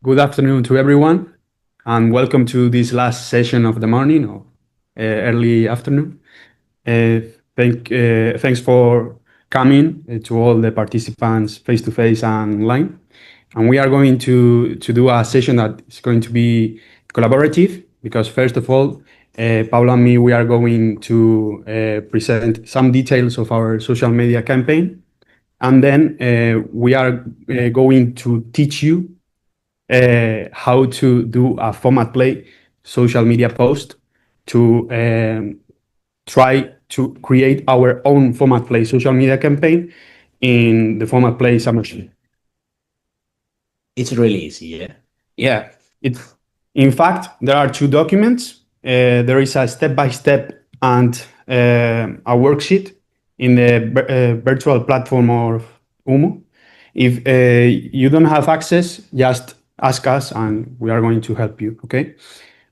Good afternoon to everyone, and welcome to this last session of the morning or early afternoon. Uh, thanks for coming to all the participants face to face and online. And we are going to do a session that is going to be collaborative because first of all, Pablo and me, we are going to present some details of our social media campaign. And then we are going to teach you how to do a format play social media post to try to create our own format play social media campaign in the format play submersion. It's really easy, yeah. Yeah, it's in fact there are two documents. There is a step-by-step and a worksheet in the virtual platform of UMU. If you don't have access, just ask us and we are going to help you, okay?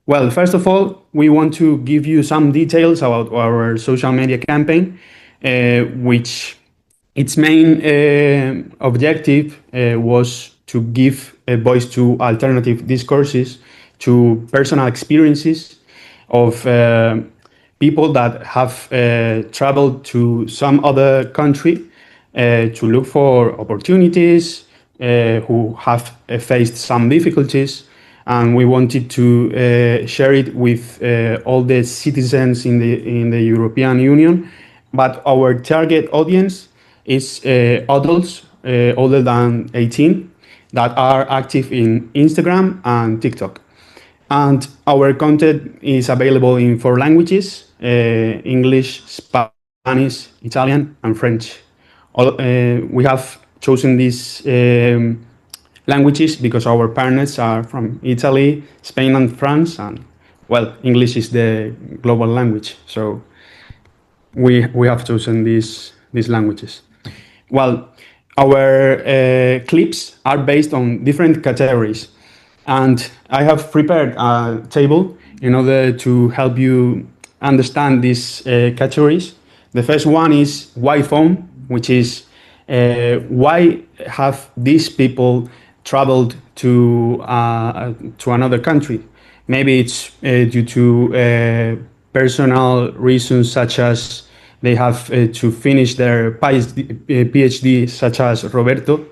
Well, first of all, we want to give you some details about our social media campaign, which its main objective was to give a voice to alternative discourses, to personal experiences of people that have traveled to some other country to look for opportunities, who have faced some difficulties, and we wanted to share it with all the citizens in the European Union. But our target audience is adults older than 18 that are active in Instagram and TikTok. And our content is available in 4 languages: English, Spanish, Italian, and French. We have chosen these languages because our partners are from Italy, Spain, and France, and well, English is the global language, so we have chosen these languages. Well, our clips are based on different categories, and I have prepared a table in order to help you understand these categories. The first one is why FOM, which is why have these people traveled to another country? Maybe it's due to personal reasons, such as they have to finish their PhD, such as Roberto,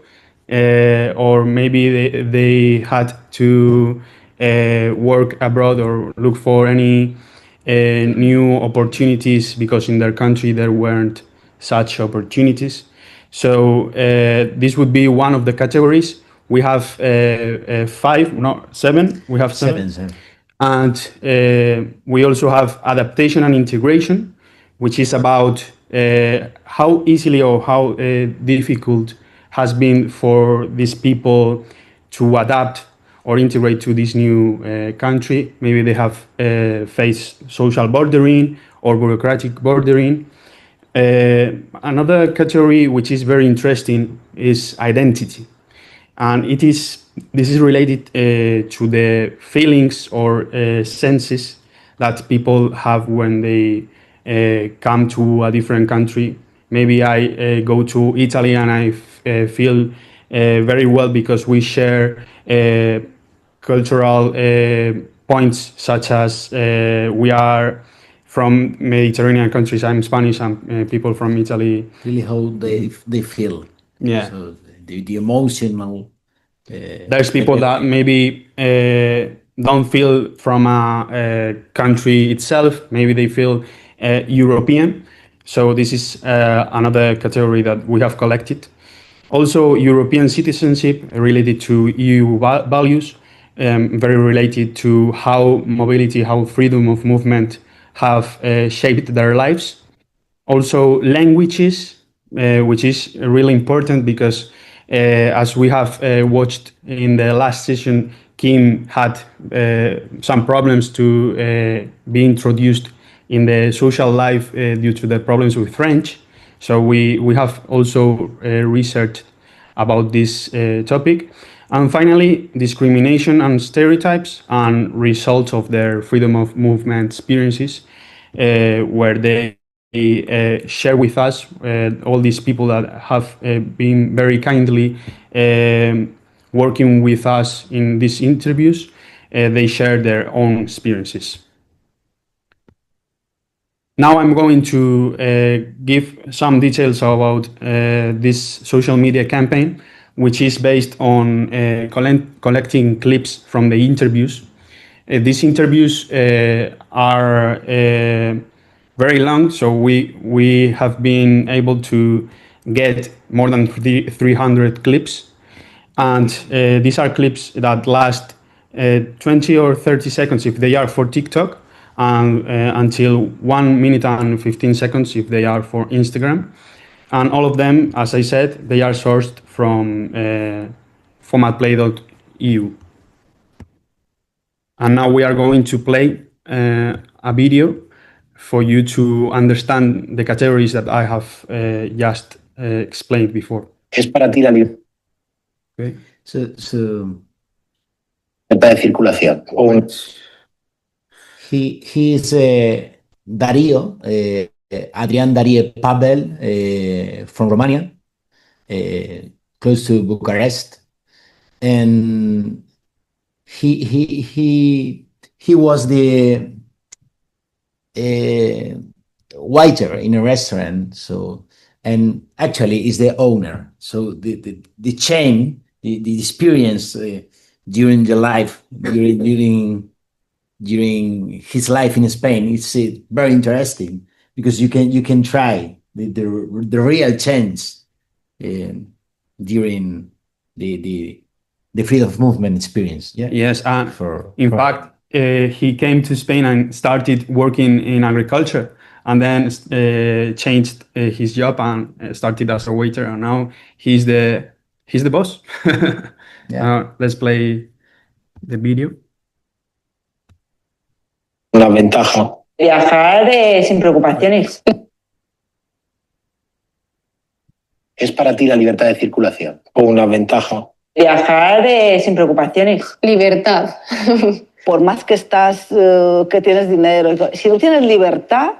or maybe they had to work abroad or look for any new opportunities because in their country there weren't such opportunities. So this would be one of the categories. We have 5, no, 7. We have 7. Seven. And we also have adaptation and integration, which is about how easily or how difficult has been for these people to adapt or integrate to this new country. Maybe they have faced social bordering or bureaucratic bordering. Another category which is very interesting is identity, and this is related to the feelings or senses that people have when they come to a different country. Maybe I go to Italy and I feel very well because we share cultural points, such as we are from Mediterranean countries. I'm Spanish, and people from Italy. Really how they feel. Yeah. So the emotional. There's people that maybe don't feel from a country itself. Maybe they feel European. So this is another category that we have collected. Also, European citizenship related to EU values, very related to how mobility, how freedom of movement have shaped their lives. Also, languages, which is really important because as we have watched in the last session, Kim had some problems to be introduced in the social life due to the problems with French. So we have also researched about this topic. And finally, discrimination and stereotypes and results of their freedom of movement experiences, where they share with us all these people that have been very kindly working with us in these interviews, they share their own experiences. Now I'm going to give some details about this social media campaign, which is based on collecting clips from the interviews. These interviews are very long, so we have been able to get more than 300 clips. And these are clips that last 20 or 30 seconds if they are for TikTok, and until 1 minute and 15 seconds if they are for Instagram. And all of them, as I said, they are sourced from formatplay.eu. And now we are going to play a video for you to understand the categories that I have just explained before. Es para ti la libertad Okay. de circulación. He is Dario, Adrian Darie Pavel, from Romania, close to Bucharest, and he was the waiter in a restaurant. So, and actually is the owner. So the chain, the experience during the life during his life in Spain, it's very interesting because you can try the real change during the freedom of movement experience. Yeah. Yes. In fact, he came to Spain and started working in agriculture, and then changed his job and started as a waiter. And now he's the boss. Yeah. Let's play the video. Una ventaja. Viajar sin preocupaciones. Es para ti la libertad de circulación. O una ventaja. Viajar sin preocupaciones. Libertad. Por más que que tienes dinero, si no tienes libertad,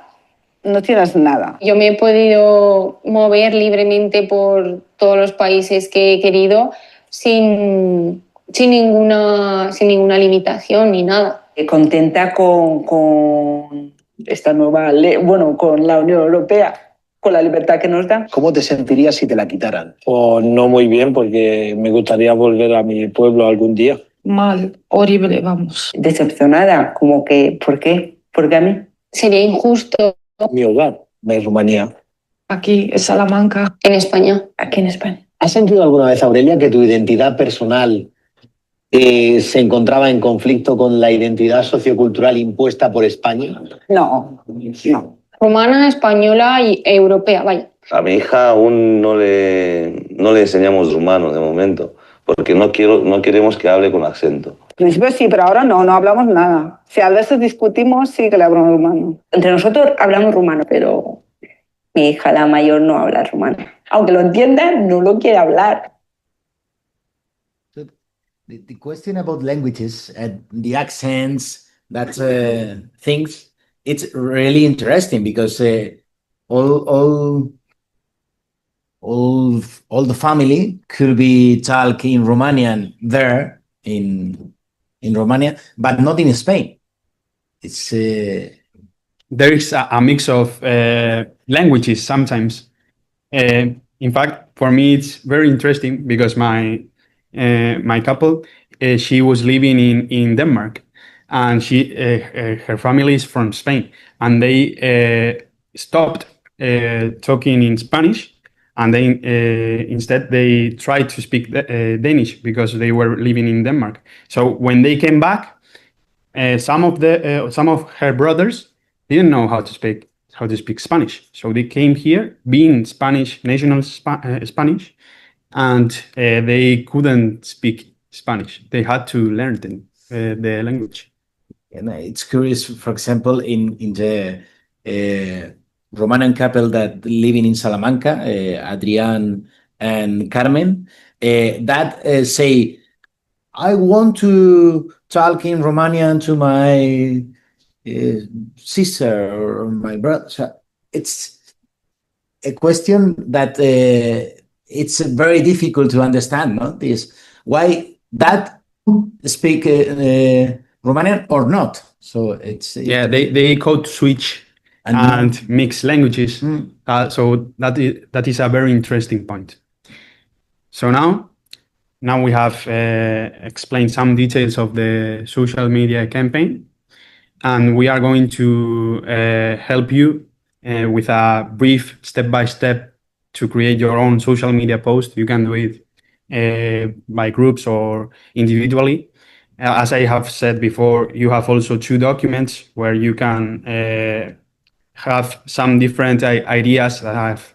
no tienes nada. Yo me he podido mover libremente por todos los países que he querido sin ninguna limitación ni nada. Contenta con esta nueva ley, bueno, con la Unión Europea, con la libertad que nos da. ¿Cómo te sentirías si te la quitaran? Pues no muy bien, porque me gustaría volver a mi pueblo algún día. Mal, horrible, vamos. Decepcionada, como que, ¿por qué? ¿Por qué a mí? Sería injusto. Mi hogar, de Rumanía. Aquí, en Salamanca. En España. Aquí en España. ¿Has sentido alguna vez, Aurelia, que tu identidad personal se encontraba en conflicto con la identidad sociocultural impuesta por España? No. Rumana, española y europea, vaya. A mi hija aún no le enseñamos rumano de momento, porque no queremos que hable con acento. Al principio sí, pero ahora no hablamos nada. Si a veces discutimos, sí que le hablamos rumano. Entre nosotros hablamos rumano, pero mi hija, la mayor, no habla rumano. Aunque lo entienda, no lo quiere hablar. The question about languages and the accents, that things, it's really interesting because all the family could be talking Romanian there in Romania, but not in Spain. It's There is a mix of languages sometimes. In fact, for me, it's very interesting because my couple, she was living in Denmark, and her family is from Spain, and they stopped talking in Spanish, and then instead they tried to speak Danish because they were living in Denmark. So when they came back, some of her brothers didn't know how to speak Spanish. So they came here being Spanish, national Spanish, and they couldn't speak Spanish. They had to learn the language. And it's curious, for example, in the Romanian couple that living in Salamanca, Adrian and Carmen, that say, I want to talk in Romanian to my sister or my brother. So it's a question that it's very difficult to understand, no? This, why that speak Romanian or not. So they code switch and mix languages. So that is a very interesting point. So now we have explained some details of the social media campaign, and we are going to help you with a brief step-by-step to create your own social media post. You can do it by groups or individually. As I have said before, you have also 2 documents where you can have some different ideas that I've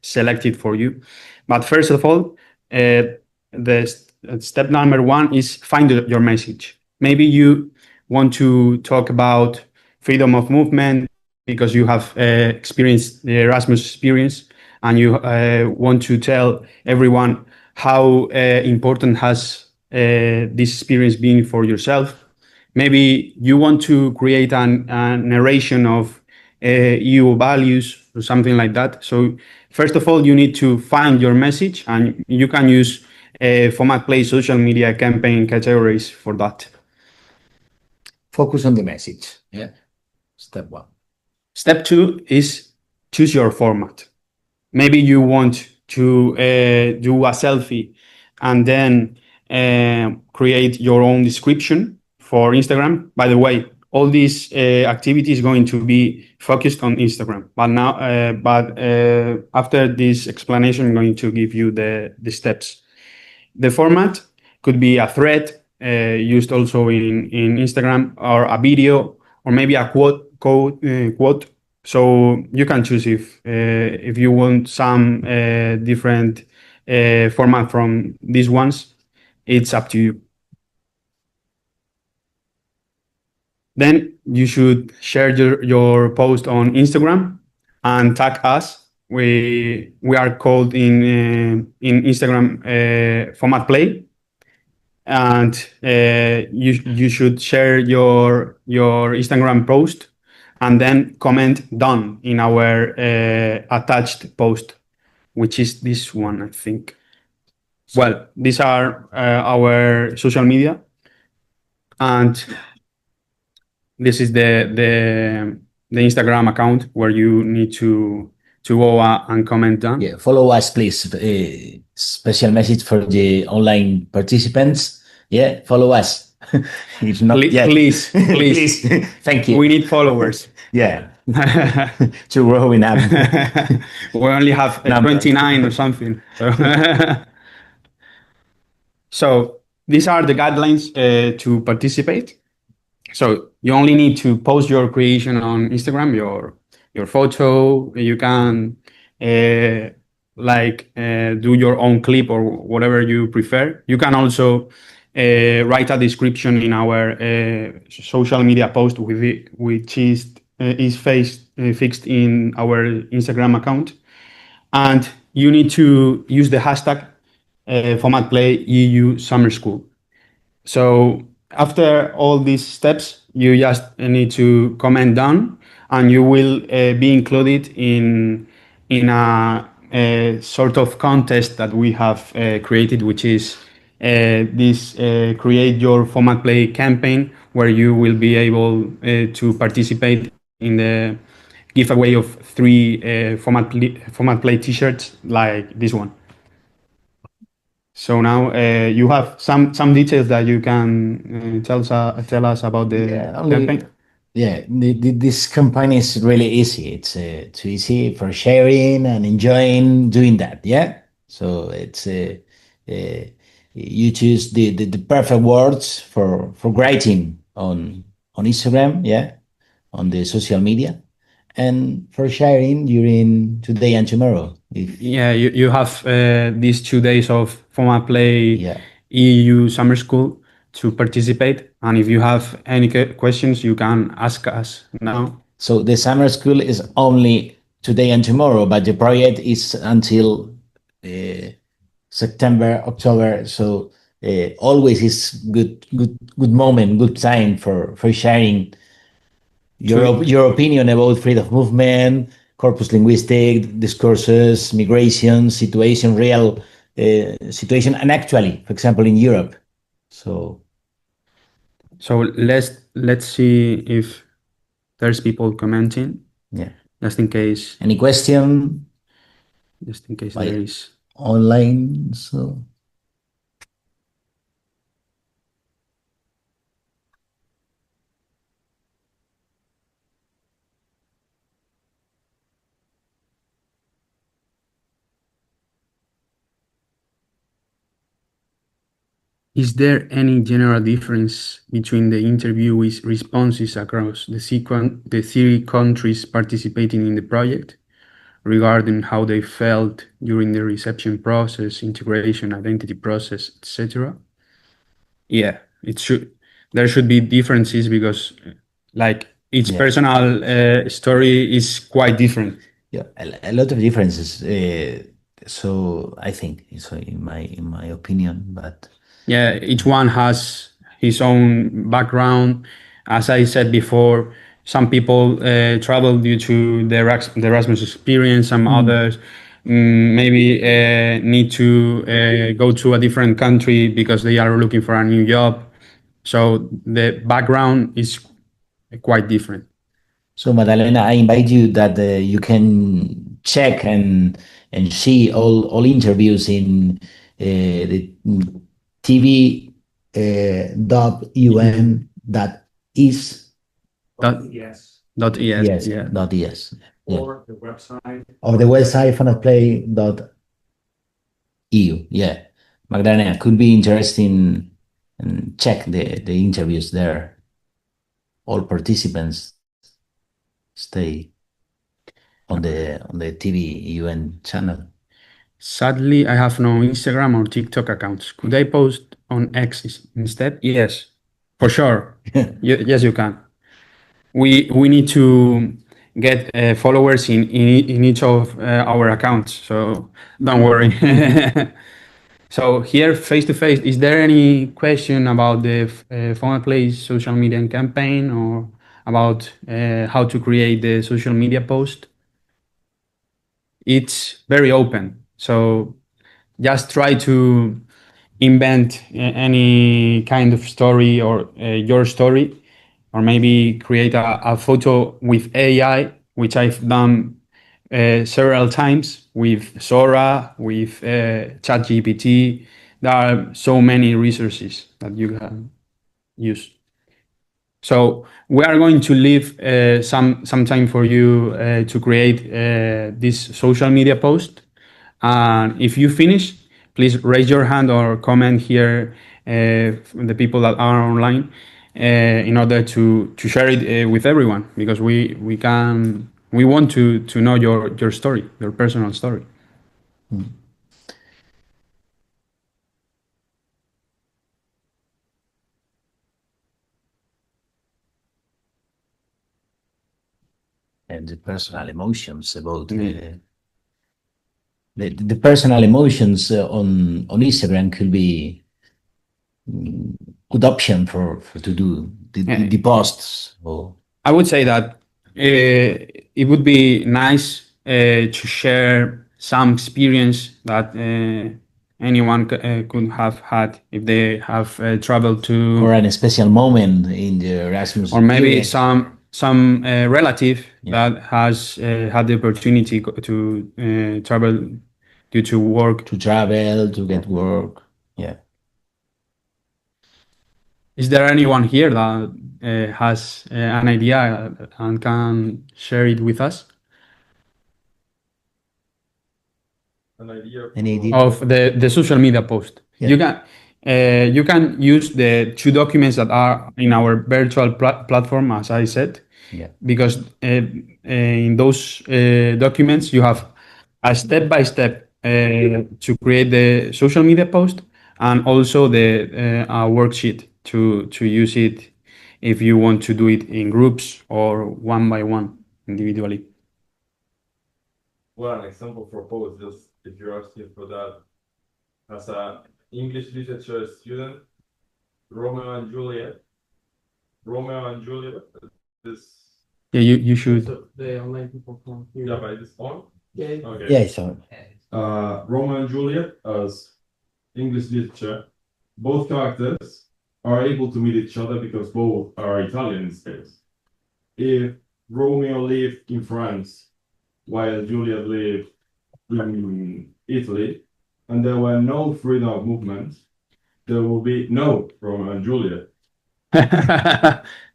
selected for you. But first of all, step number 1 is find your message. Maybe you want to talk about freedom of movement because you have experienced the Erasmus experience, and you want to tell everyone how important has this experience been for yourself. Maybe you want to create a narration of EU values or something like that. So first of all, you need to find your message, and you can use Format Play social media campaign categories for that. Focus on the message. Yeah. Step 1. Step 2 is choose your format. Maybe you want to do a selfie and then create your own description for Instagram. By the way, all these activity is going to be focused on Instagram. But after this explanation, I'm going to give you the steps. The format could be a thread used also in Instagram, or a video, or maybe a quote. So you can choose if you want some different format from these ones. It's up to you. Then you should share your post on Instagram and tag us. We are called in Instagram Format Play, and you should share your Instagram post and then comment done in our attached post, which is this one, I think. Well, these are our social media, and this is the Instagram account where you need to go and comment done. Yeah, follow us, please. Special message for the online participants. Yeah, follow us. If not yet. Please. Thank you. We need followers. Yeah. To grow in app. We only have 29 or something. So these are the guidelines to participate. So you only need to post your creation on Instagram, your photo. You can do your own clip or whatever you prefer. You can also write a description in our social media post which is fixed in our Instagram account. And you need to use the hashtag Format Play EU Summer School. So after all these steps, you just need to comment down, and you will be included in a sort of contest that we have created, which is this Create Your Format Play campaign, where you will be able to participate in the giveaway of 3 Format Play t-shirts like this one. So now you have some details that you can tell us about the campaign. Yeah, this campaign is really easy. It's too easy for sharing and enjoying doing that. Yeah, so it's you choose the perfect words for writing on Instagram. Yeah, on the social media, and for sharing during today and tomorrow. You have these 2 days of Format Play EU Summer School to participate, and if you have any questions, you can ask us now. So the summer school is only today and tomorrow, but the project is until September, October. So always is good moment, good time for sharing your opinion about freedom of movement, corpus linguistic, discourses, migration, situation, real situation, and actually, for example, in Europe. So let's see if there's people commenting. yeah. Just in case. Any question? Just in case By there is. online. So Is there any general difference between the interviewees' responses across the three countries participating in the project regarding how they felt during the reception process, integration, identity process, etc.? Yeah, there should be differences because like each personal story is quite different. yeah, a lot of differences. So I think so in my opinion, but yeah, each one has his own background. As I said before, some people travel due to the Erasmus experience. Some others maybe need to go to a different country because they are looking for a new job. So the background is quite different. So Madalena, I invite you that you can check and see all interviews in the TV .um.is .es, yeah. .es. Or the website. Or the website fonatplay.eu. Yeah. Magdalena, could be interesting and check the interviews there. All participants stay on the TV UN channel. Sadly, I have no Instagram or TikTok accounts. Could I post on X instead? Yes, for sure. Yes, you can. We need to get followers in each of our accounts, so don't worry. So here, face to face, is there any question about the FOM Plays social media campaign or about how to create the social media post? It's very open, so just try to invent any kind of story or your story, or maybe create a photo with AI, which I've done several times with Sora, with ChatGPT. There are so many resources that you can use. So we are going to leave some time for you to create this social media post. And if you finish, please raise your hand or comment here, the people that are online, in order to share it with everyone, because we want to know your story, your personal story. And the personal emotions about the personal emotions on Instagram could be good option for to do the posts. Or I would say that it would be nice to share some experience that anyone could have had if they have traveled to, or a special moment in the Erasmus, or maybe experience. some relative that has had the opportunity to travel due to work, to travel, to get work. Yeah. Is there anyone here that has an idea and can share it with us? An idea of the social media post. Yeah. You can use the two documents that are in our virtual platform, as I said, Yeah. because in those documents you have a step-by-step to create the social media post, and also the worksheet to use it if you want to do it in groups or one by one individually. Well, an example for post, just if you're asking for that, as an English literature student, Romeo and Juliet. This. Yeah, you should. The online people from here. Yeah, by this phone. Yeah. Okay. Yeah, it's on. Romeo and Juliet as English literature, both characters are able to meet each other because both are Italian in this case. If Romeo lived in France while Juliet lived in Italy, and there were no freedom of movement, there will be no Romeo and Juliet.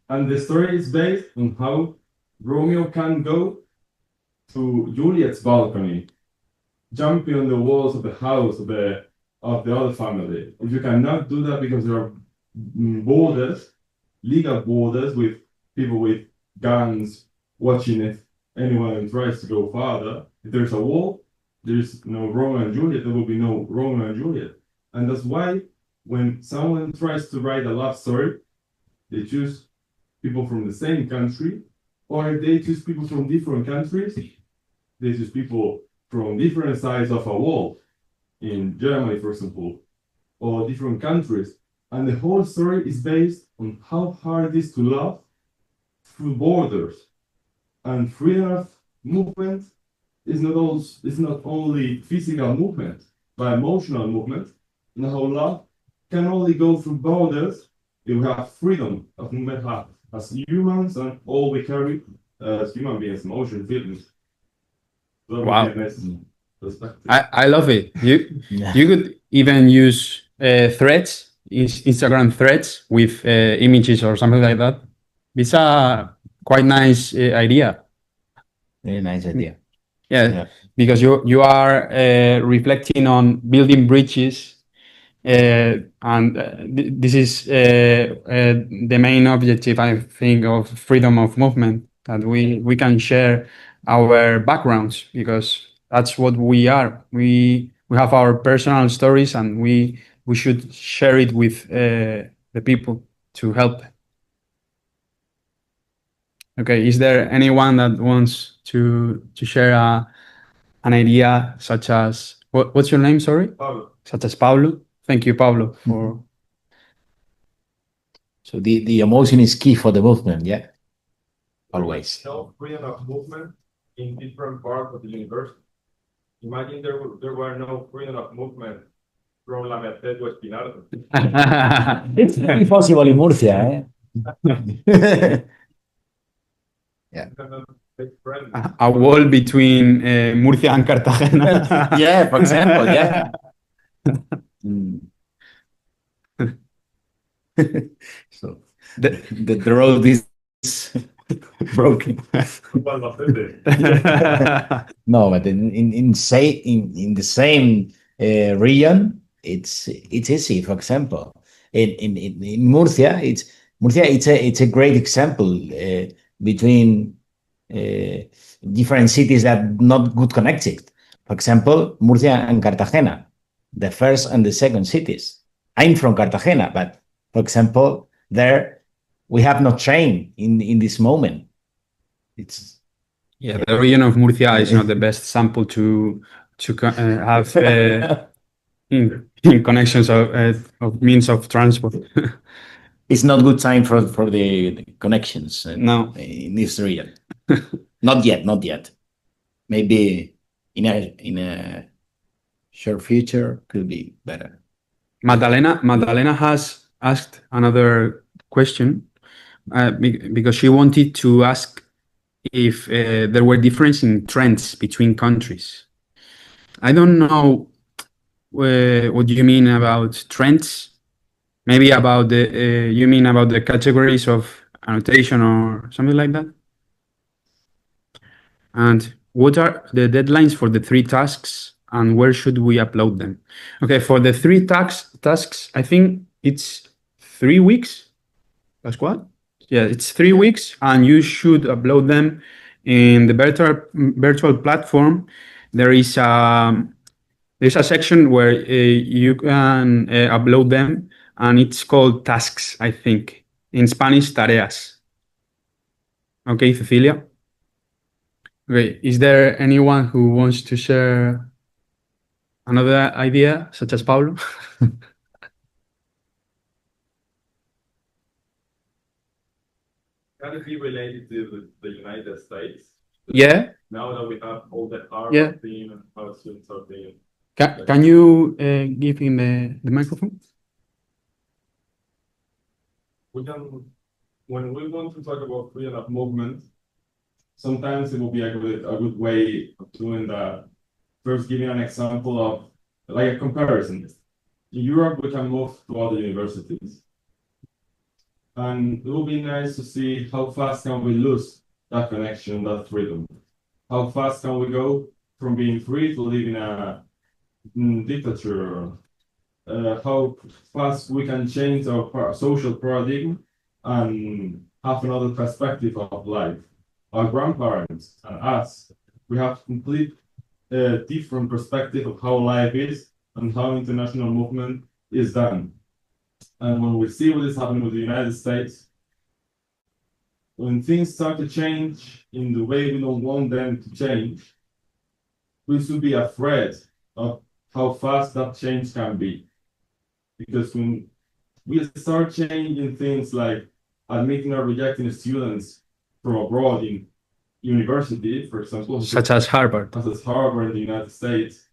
And the story is based on how Romeo can go to Juliet's balcony, jumping on the walls of the house of the other family. If you cannot do that because there are borders, legal borders with people with guns watching if anyone tries to go farther, if there's a wall, there's no Romeo and Juliet, there will be no Romeo and Juliet. And that's why when someone tries to write a love story, they choose people from the same country, or if they choose people from different countries, they choose people from different sides of a wall, in Germany, for example, or different countries. And the whole story is based on how hard it is to love through borders. And freedom of movement is not only physical movement, but emotional movement. And how love can only go through borders if we have freedom of movement as humans, and all we carry as human beings, emotion, feelings. So Wow. perspective. I love it. You could even use threads, Instagram threads with images or something like that. It's a quite nice idea. Very nice idea. Yeah, because you are reflecting on building bridges, and this is the main objective, I think, of freedom of movement, that we can share our backgrounds, because that's what we are. We have our personal stories, and we should share it with the people to help. Okay, is there anyone that wants to share an idea, such as what's your name? Sorry, Pablo. Such as Pablo. Thank you, Pablo, for. So the emotion is key for the movement, yeah? Always. No freedom of movement in different parts of the universe. Imagine there were no freedom of movement from La Merced to Espinardo. It's impossible in Murcia, eh? Yeah. A wall between Murcia and Cartagena. Yeah, for example, yeah. So the road is broken. No, but in the same region, it's easy. For example, in Murcia, it's a great example between different cities that not good connected. For example, Murcia and Cartagena, the first and the second cities. I'm from Cartagena, but for example, there we have no train in this moment. It's the region of Murcia is not the best sample to have in connections of means of transport. It's not good time for the connections No. in this region. Not yet. Maybe in a short future could be better. Madalena has asked another question because she wanted to ask if there were differences in trends between countries. I don't know what you mean about trends. Maybe about you mean about the categories of annotation or something like that? And what are the deadlines for the 3 tasks, and where should we upload them? Okay, for the 3 tasks, I think it's 3 weeks. That's what? Yeah, it's 3 weeks, and you should upload them in the virtual platform. There's a section where you can upload them, and it's called tasks, I think. In Spanish, tareas. Okay, Cecilia? Okay, is there anyone who wants to share another idea, such as Pablo? Can it be related to the United States? Yeah. Now that we have all the Yeah. theme and how what students are thinking. Can you give him the microphone? When we want to talk about freedom of movement, sometimes it will be a good way of doing that. First, giving an example of like a comparison. In Europe, we can move to other universities. And it will be nice to see how fast can we lose that connection, that freedom. How fast can we go from being free to live in a dictature? How fast we can change our social paradigm and have another perspective of life. Our grandparents and us, we have complete different perspective of how life is and how international movement is done. And when we see what is happening with the United States, when things start to change in the way we don't want them to change, we should be afraid of how fast that change can be. Because when we start changing things like admitting or rejecting students from abroad in university, for example, Such as Harvard. such as Harvard in the United States,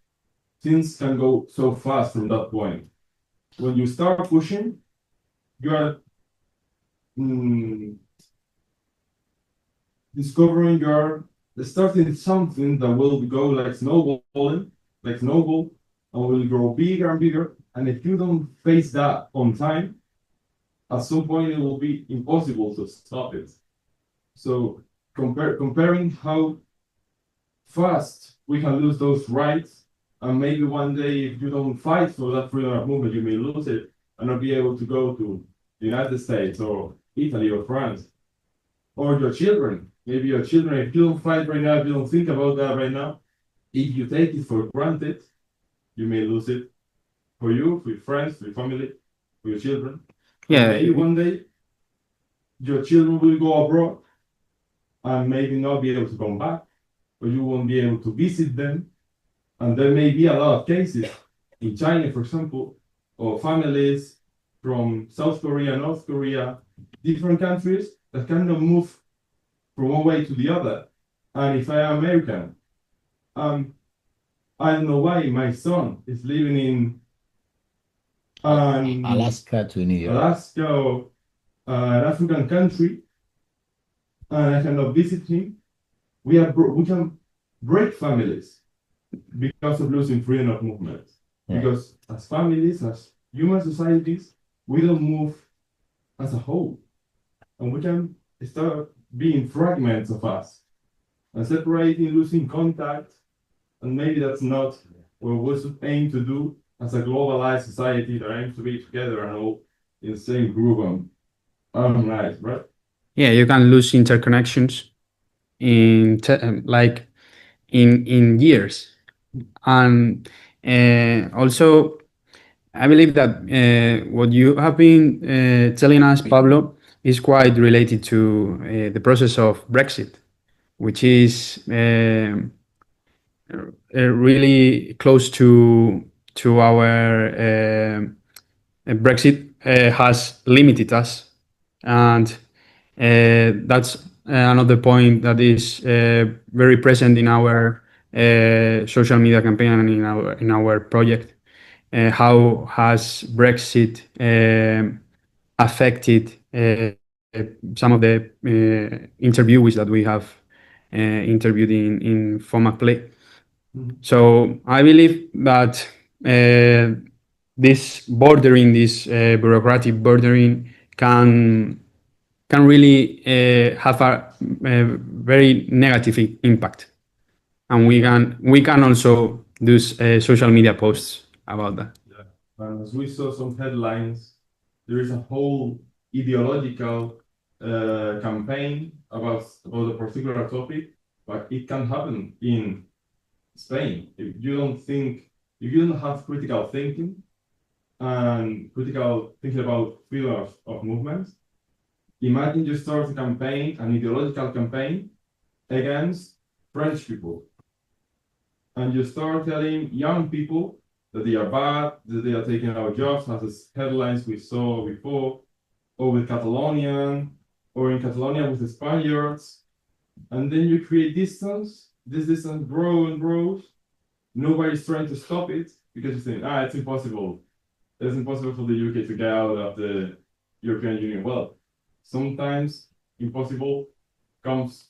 things can go so fast from that point. When you start pushing, you are discovering you're starting something that will go like snowballing, and will grow bigger and bigger. And if you don't face that on time, at some point it will be impossible to stop it. So comparing how fast we can lose those rights, and maybe one day if you don't fight for that freedom of movement, you may lose it and not be able to go to the United States or Italy or France. Or your children, maybe your children, if you don't fight right now, if you don't think about that right now, if you take it for granted, you may lose it for you, for your friends, for your family, for your children. Yeah. And maybe one day your children will go abroad and maybe not be able to come back, or you won't be able to visit them. And there may be a lot of cases in China, for example, of families from South Korea, North Korea, different countries that cannot move from one way to the other. And if I am American, I don't know why my son is living in Alaska to New York. Alaska or an African country, and I cannot visit him. We can break families because of losing freedom of movement. Yeah. Because as families, as human societies, we don't move as a whole. And we can start being fragments of us and separating, losing contact. And maybe that's not what we should aim to do as a globalized society that aims to be together and all in the same group and harmonized, right? Yeah, you can lose interconnections in in years. And also, I believe that what you have been telling us, Pablo, is quite related to the process of Brexit, which is really close to our Brexit has limited us, and that's another point that is very present in our social media campaign and in our project. How has Brexit affected some of the interviewees that we have interviewed in FOM Play? So I believe that this bordering, this bureaucratic bordering, can really have a very negative impact, and we can also do social media posts about that. Yeah. And as we saw some headlines, there is a whole ideological campaign about a particular topic, but it can happen in Spain if you don't have critical thinking and critical thinking about freedom of movement. Imagine you start a campaign, an ideological campaign against French people, and you start telling young people that they are bad, that they are taking our jobs, as the headlines we saw before, or with Catalonian, or in Catalonia with the Spaniards, and then you create distance. This distance grows and grows, nobody's trying to stop it because you think, it's impossible. It's impossible for the UK to get out of the European Union. Well, sometimes impossible comes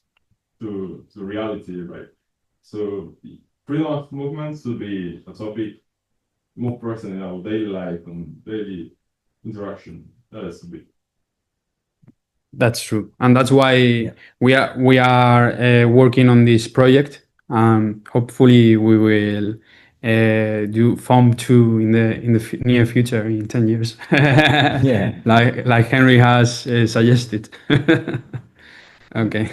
to reality, right? So freedom of movement should be a topic more present in our daily life and daily interaction. That is a bit. That's true, and that's why we are working on this project. Hopefully, we will do FOM 2 in the near future, in 10 years. Yeah. like Henry has suggested. Okay.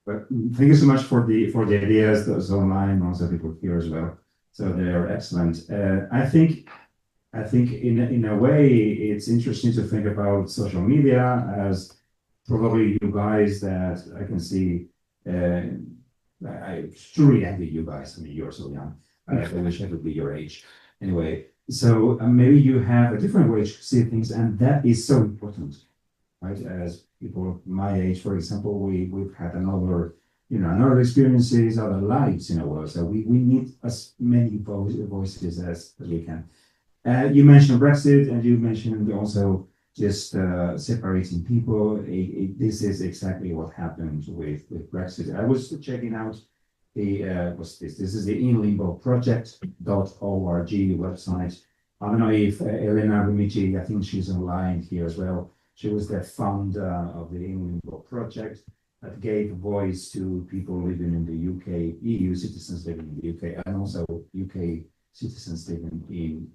But thank you so much for the ideas, those online, also people here as well. So they are excellent. I think in a way it's interesting to think about social media as probably you guys that I can see. I truly envy you guys. I mean, you're so young. I wish I could be your age. Anyway, so maybe you have a different way to see things, and that is so important, right? As people my age, for example, we've had another experiences, other lives in a way. So we need as many voices as we can. You mentioned Brexit, and you mentioned also just separating people. This is exactly what happened with Brexit. I was checking out the what's this? This is the inlimboproject.org website. I don't know if Elena Rumigi, I think she's online here as well. She was the founder of the Inlimbo project that gave voice to people living in the UK, EU citizens living in the UK, and also UK citizens living in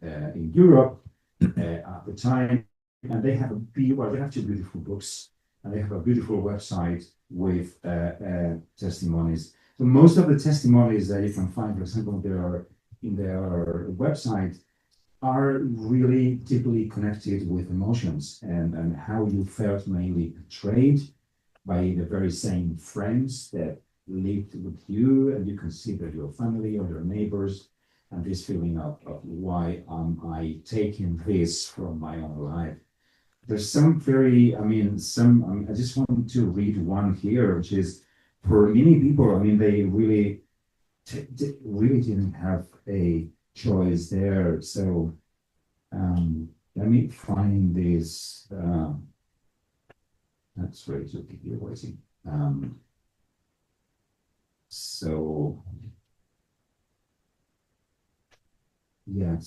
Europe at the time. And they have they have two beautiful books, and they have a beautiful website with testimonies. So most of the testimonies that you can find, for example, in their website, are really deeply connected with emotions and how you felt mainly betrayed by the very same friends that lived with you, and you consider your family or your neighbors, and this feeling of why am I taking this from my own life. There's some very, I just want to read one here, which is for many people, they really didn't have a choice there. So let me find this. That's right, so keep you waiting. So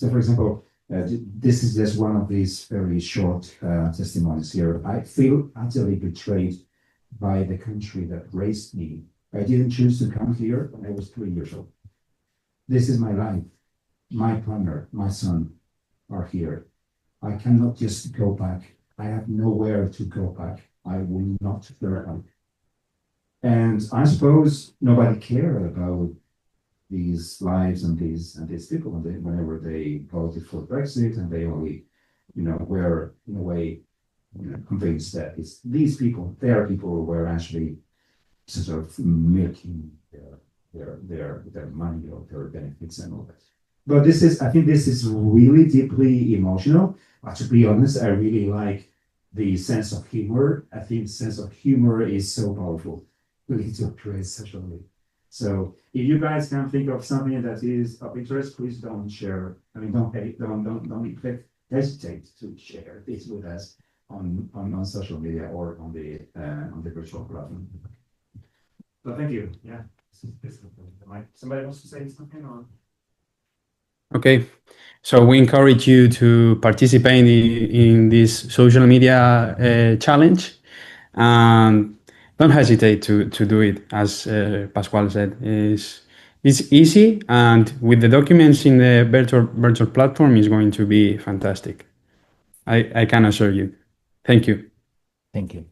for example, this is just one of these very short testimonies here. I feel utterly betrayed by the country that raised me. I didn't choose to come here when I was 3 years old. This is my life. My partner, my son are here. I cannot just go back. I have nowhere to go back. I will not go back. And I suppose nobody cared about these lives and these people whenever they voted for Brexit, and they only, were in a way, convinced that it's these people, their people, who were actually sort of milking their money or their benefits and all that. But I think this is really deeply emotional. But to be honest, I really like the sense of humor. I think the sense of humor is so powerful, really, to create socially. So if you guys can think of something that is of interest, please don't share. Don't hesitate to share this with us on social media or on the virtual platform. So thank you. Yeah. Somebody wants to say something or? Okay, so we encourage you to participate in this social media challenge, and don't hesitate to do it. As Pascual said, it's easy, and with the documents in the virtual platform, is going to be fantastic. I can assure you. Thank you. Thank you.